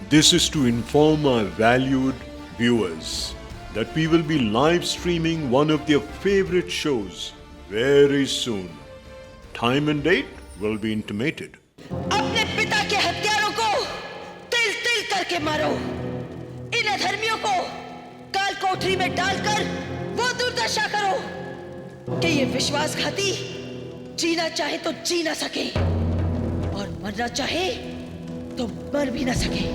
This is to inform our valued viewers that we will be live streaming one of their favorite shows very soon. Time and date will be intimated. अपने पिता के हत्यारों को तिल तिल करके मारो। इन अधर्मियों को काल कोठरी में डालकर वो दुर्दशा करो कि ये विश्वासघाती जीना चाहे तो जी ना सके और मरना चाहे तो मर भी ना सके।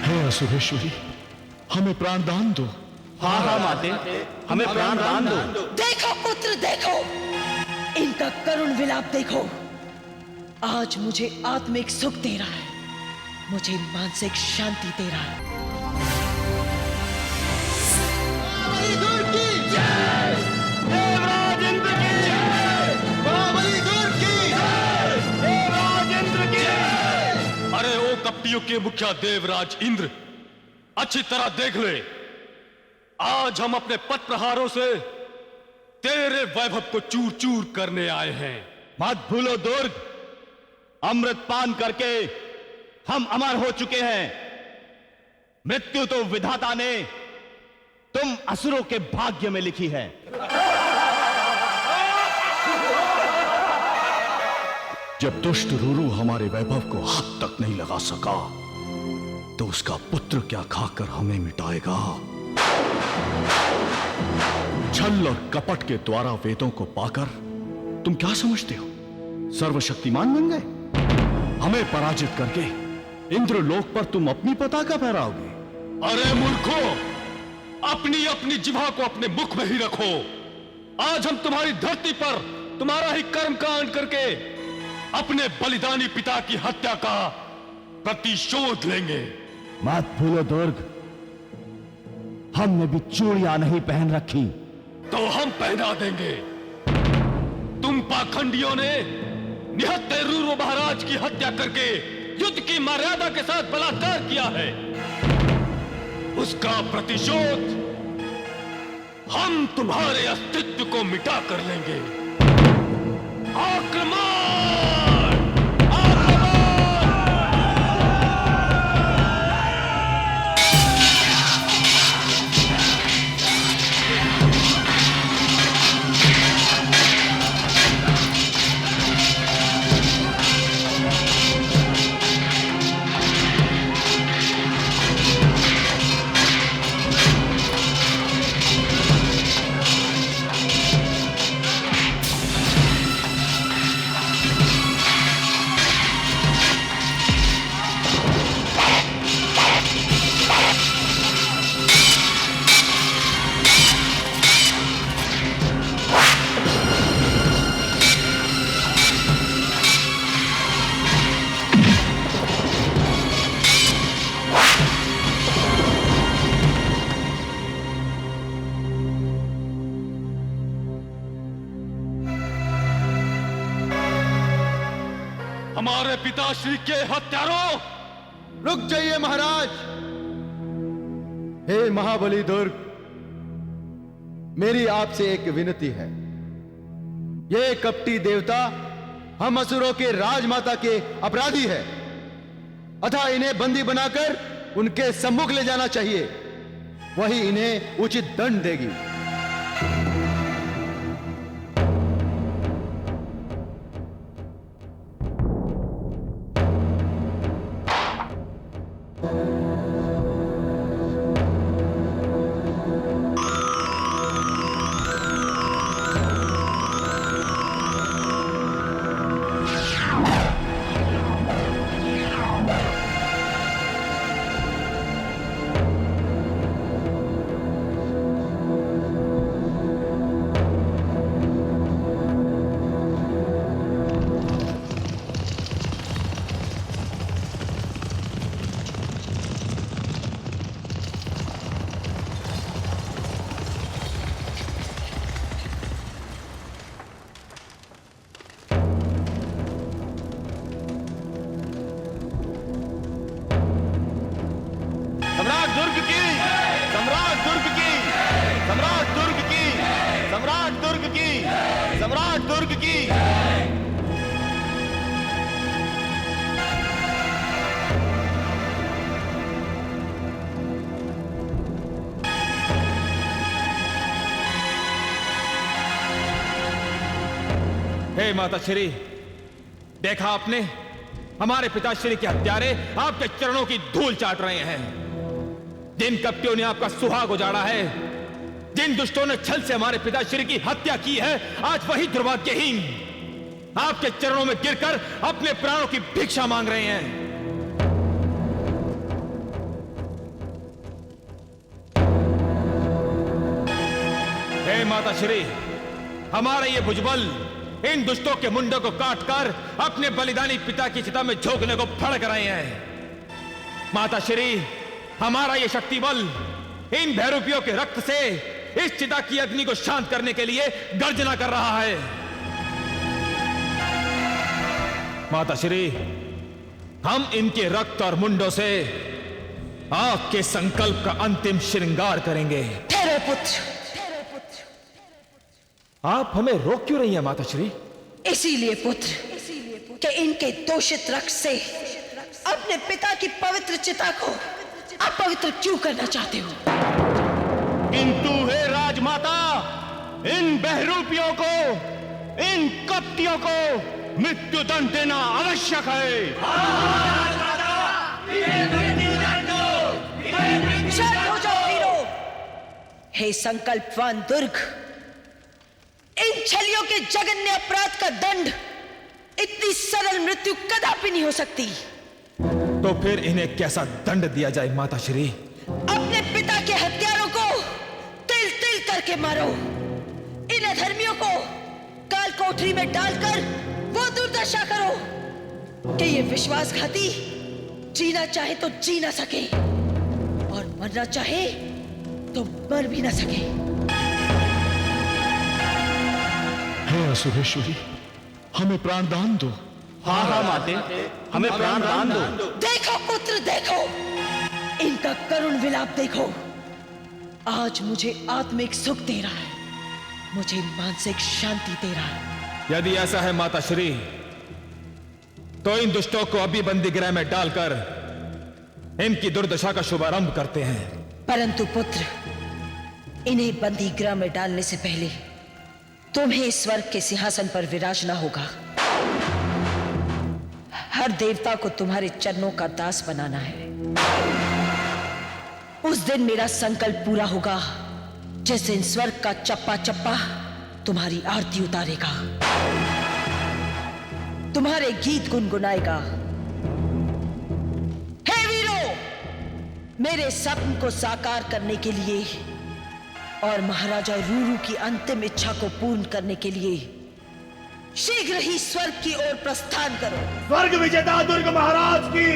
हे असुरेश्वरी, हमें प्राणदान दो। हाँ हाँ माते, हमें प्राणदान दो। देखो पुत्र देखो, इनका करुण विलाप देखो। आज मुझे आत्मिक सुख दे रहा है, मुझे मानसिक शांति दे रहा है। अरे ओ कपटियों के मुखिया देवराज इंद्र, अच्छी तरह देख ले, आज हम अपने पथ प्रहारों से तेरे वैभव को चूर चूर करने आए हैं। मत भूलो दुर्ग, अमृत पान करके हम अमर हो चुके हैं। मृत्यु तो विधाता ने तुम असुरों के भाग्य में लिखी है। जब दुष्ट रुरु हमारे वैभव को हाथ तक नहीं लगा सका, तो उसका पुत्र क्या खाकर हमें मिटाएगा। छल और कपट के द्वारा वेदों को पाकर तुम क्या समझते हो, सर्वशक्तिमान बन गए? हमें पराजित करके इंद्रलोक पर तुम अपनी पताका फहराओगे। अरे मूर्खों, अपनी अपनी जिह्वा को अपने मुख में ही रखो। आज हम तुम्हारी धरती पर तुम्हारा ही कर्म कांड करके अपने बलिदानी पिता की हत्या का प्रतिशोध लेंगे। मत भूलो दुर्ग, हमने भी चूड़ियां नहीं पहन रखी। तो हम पहना देंगे। तुम पाखंडियों ने निहत्थे रूरो महाराज की हत्या करके युद्ध की मर्यादा के साथ बलात्कार किया है। उसका प्रतिशोध हम तुम्हारे अस्तित्व को मिटा कर लेंगे। आक्रमण! हमारे पिताश्री के हत्यारों! रुक जाइए महाराज। हे महाबली दुर्ग, मेरी आपसे एक विनती है। ये कपटी देवता हम असुरों के राजमाता के अपराधी है, अतः इन्हें बंदी बनाकर उनके सम्मुख ले जाना चाहिए, वही इन्हें उचित दंड देगी। सम्राट दुर्ग की हे माता श्री, देखा आपने, हमारे पिताश्री के हत्यारे आपके चरणों की धूल चाट रहे हैं। जिन कपटियों ने आपका सुहाग उजाड़ा है, जिन दुष्टों ने छल से हमारे पिताश्री की हत्या की है, आज वही दुर्भाग्यहीन आपके चरणों में गिरकर अपने प्राणों की भिक्षा मांग रहे हैं। हे माता श्री, हमारे ये भुजबल इन दुष्टों के मुंडों को काटकर अपने बलिदानी पिता की चिता में झोंकने को फड़क रहे हैं। माता श्री, हमारा ये शक्ति बल इन भैरूपियों के रक्त से इस चिता की अग्नि को शांत करने के लिए गर्जना कर रहा है। माता श्री, हम इनके रक्त और मुंडों से आपके संकल्प का अंतिम श्रृंगार करेंगे। ठहरो पुत्र, आप हमें रोक क्यों रही हैं माता श्री? इसीलिए पुत्र कि इनके दूषित रक्त से अपने पिता की पवित्र चिता को अपवित्र क्यों करना चाहते हो? किंतु हे राजमाता, इन बहरूपियों को, इन कपटियों को मृत्यु दंड देना आवश्यक है। शांत हो जाओ वीरों। हे संकल्पवान दुर्ग, इन छलियों के जघन्य अपराध का दंड इतनी सरल मृत्यु कदापि नहीं हो सकती। तो फिर इन्हें कैसा दंड दिया जाए माता श्री? अपने पिता के हत्यारों को तिल तिल करके मारो। इन अधर्मियों को काल कोठरी में डालकर वो दुर्दशा करो कि ये विश्वासघाती जीना चाहे तो जी ना सके और मरना चाहे तो मर भी ना सके। हे असुरेश्वरी, हमें प्राणदान दो। हाँ हाँ माते, हमें प्राणदान दो। देखो पुत्र, देखो इनका करुण विलाप देखो। आज मुझे आत्मिक सुख दे रहा है, मुझे मानसिक शांति दे रहा है। यदि ऐसा है माता श्री, तो इन दुष्टों को अभी बंदी गृह में डालकर इनकी दुर्दशा का शुभारंभ करते हैं। परंतु पुत्र, इन्हें बंदी गृह में डालने से पहले तुम्हें स्वर्ग के सिंहासन पर विराजना होगा। हर देवता को तुम्हारे चरणों का दास बनाना है। उस दिन मेरा संकल्प पूरा होगा, जिस दिन स्वर्ग का चप्पा चप्पा तुम्हारी आरती उतारेगा, तुम्हारे गीत गुनगुनाएगा। हे वीरों, मेरे सपन को साकार करने के लिए और महाराजा रूरू की अंतिम इच्छा को पूर्ण करने के लिए शीघ्र ही स्वर्ग की ओर प्रस्थान करो। स्वर्ग विजेता दुर्ग महाराज की,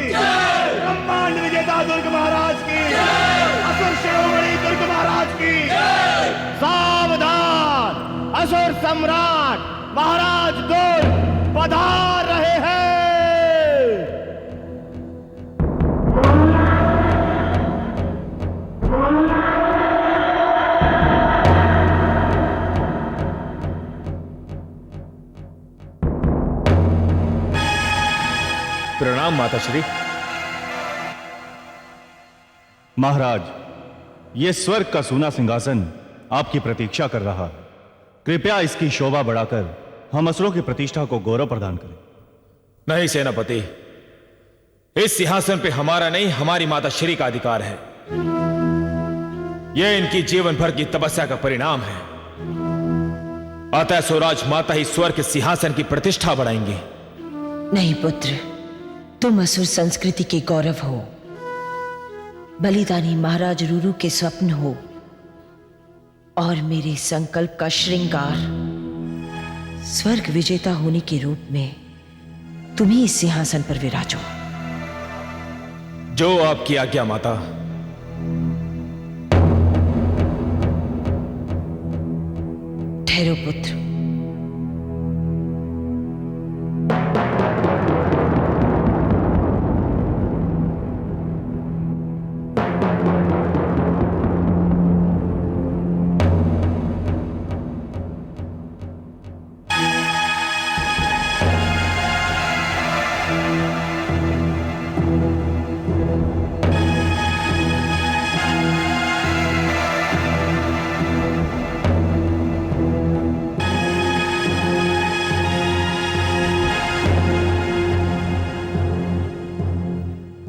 ब्रह्मांड विजेता दुर्ग महाराज की, असुर शिरोमणि दुर्ग महाराज की। सावधान, असुर सम्राट महाराज दुर्ग पधार रहे हैं। प्रणाम माता श्री। महाराज, ये स्वर्ग का सोना सिंहासन आपकी प्रतीक्षा कर रहा है। कृपया इसकी शोभा बढ़ाकर हम असुरों की प्रतिष्ठा को गौरव प्रदान करें। नहीं सेनापति, इस सिंहासन पे हमारा नहीं, हमारी माता श्री का अधिकार है। यह इनकी जीवन भर की तपस्या का परिणाम है। अतः स्वराज माता ही स्वर्ग के सिंहासन की प्रतिष्ठा बढ़ाएंगी। नहीं पुत्र, तुम असुर संस्कृति के गौरव हो, बलिदानी महाराज रूरू के स्वप्न हो और मेरे संकल्प का श्रृंगार। स्वर्ग विजेता होने के रूप में तुम ही इस सिंहासन पर विराजो। जो आपकी आज्ञा माता। ठहरो पुत्र।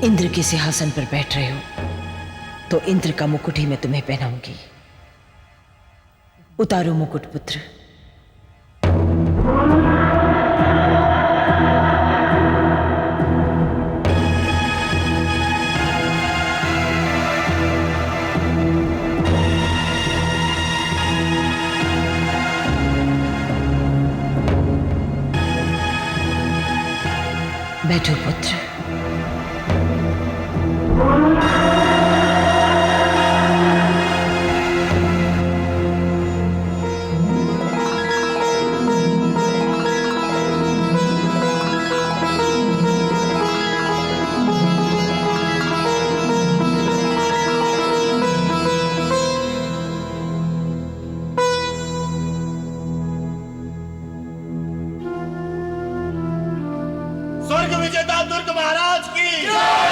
इंद्र के सिंहासन पर बैठ रहे हो तो इंद्र का मुकुट ही मैं तुम्हें पहनाऊंगी। उतारो मुकुट पुत्र। बैठो पुत्र। स्वर्ग विजेता दुर्ग महाराज की